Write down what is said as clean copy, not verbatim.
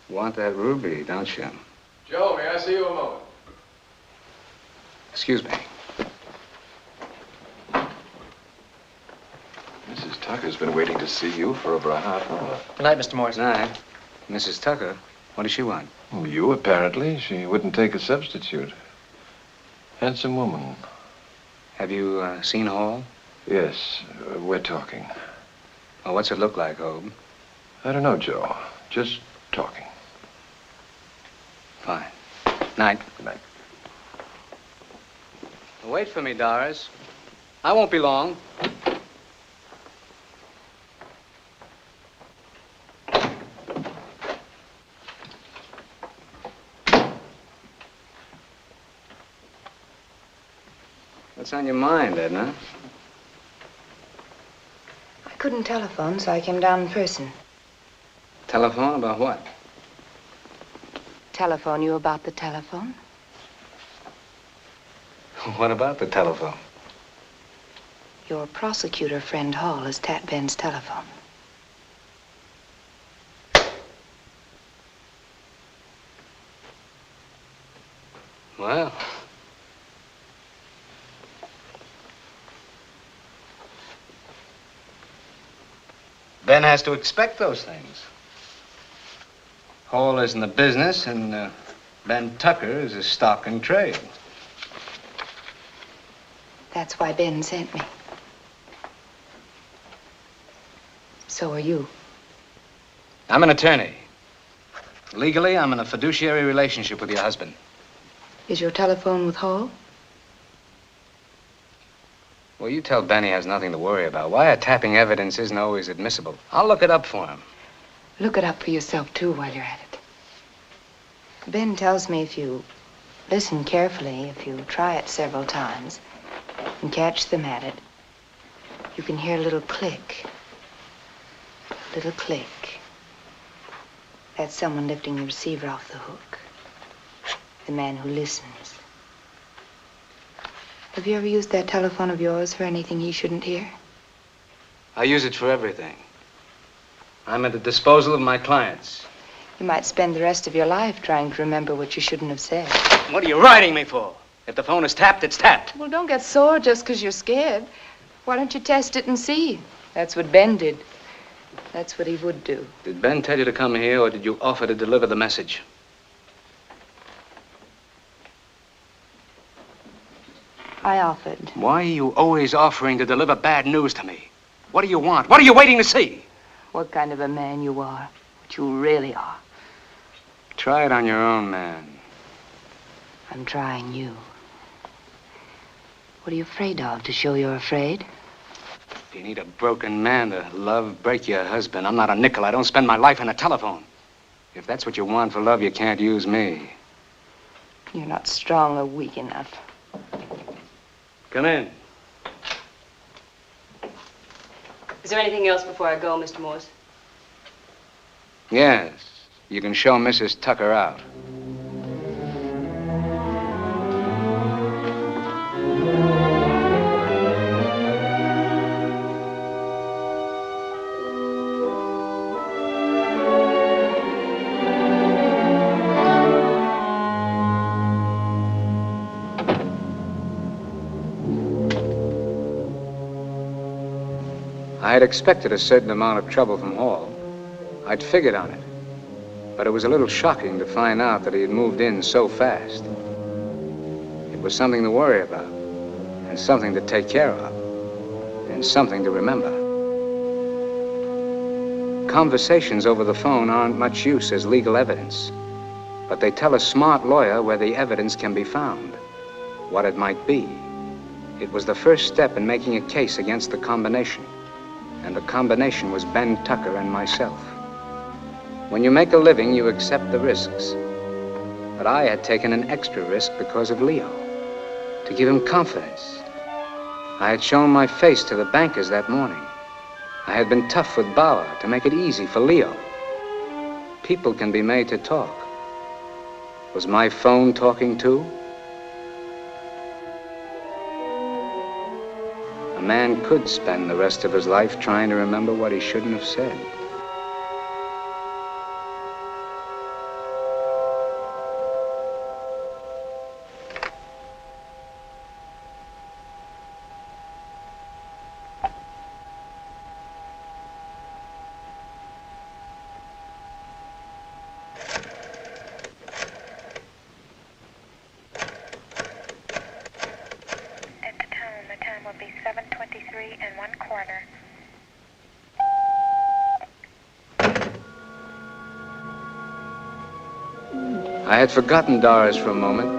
Want that ruby, don't you? Joe, may I see you a moment? Excuse me. Mrs. Tucker's been waiting to see you for over a half hour. Good night, Mr. Morris. Night. Mrs. Tucker, what does she want? Oh, you, apparently. She wouldn't take a substitute. Handsome woman. Have you seen Hall? Yes, we're talking. Oh, what's it look like, Hope? I don't know, Joe. Just talking. Fine. Night. Good night. Wait for me, Doris. I won't be long. What's on your mind, Edna? I couldn't telephone, so I came down in person. Telephone about what? Telephone you about the telephone? What about the telephone? Your prosecutor friend Hall has tapped Ben's telephone. Well. Ben has to expect those things. Hall is in the business, and Ben Tucker is a stock in trade. That's why Ben sent me. So are you. I'm an attorney. Legally, I'm in a fiduciary relationship with your husband. Is your telephone with Hall? Well, you tell Ben he has nothing to worry about. Wiretapping evidence isn't always admissible. I'll look it up for him. Look it up for yourself, too, while you're at it. Ben tells me if you listen carefully, if you try it several times and catch them at it, you can hear a little click. A little click. That's someone lifting the receiver off the hook. The man who listens. Have you ever used that telephone of yours for anything he shouldn't hear? I use it for everything. I'm at the disposal of my clients. You might spend the rest of your life trying to remember what you shouldn't have said. What are you writing me for? If the phone is tapped, it's tapped. Well, don't get sore just because you're scared. Why don't you test it and see? That's what Ben did. That's what he would do. Did Ben tell you to come here, or did you offer to deliver the message? I offered. Why are you always offering to deliver bad news to me? What do you want? What are you waiting to see? What kind of a man you are. What you really are. Try it on your own man. I'm trying you. What are you afraid of, to show you're afraid? If you need a broken man to love, break your husband. I'm not a nickel. I don't spend my life in a telephone. If that's what you want for love, you can't use me. You're not strong or weak enough. Come in. Is there anything else before I go, Mr. Morse? Yes. You can show Mrs. Tucker out. I had expected a certain amount of trouble from Hall. I'd figured on it. But it was a little shocking to find out that he had moved in so fast. It was something to worry about, and something to take care of, and something to remember. Conversations over the phone aren't much use as legal evidence, but they tell a smart lawyer where the evidence can be found, what it might be. It was the first step in making a case against the combination. And the combination was Ben Tucker and myself. When you make a living, you accept the risks. But I had taken an extra risk because of Leo, to give him confidence. I had shown my face to the bankers that morning. I had been tough with Bauer to make it easy for Leo. People can be made to talk. Was my phone talking too? A man could spend the rest of his life trying to remember what he shouldn't have said. corner. I had forgotten Doris for a moment,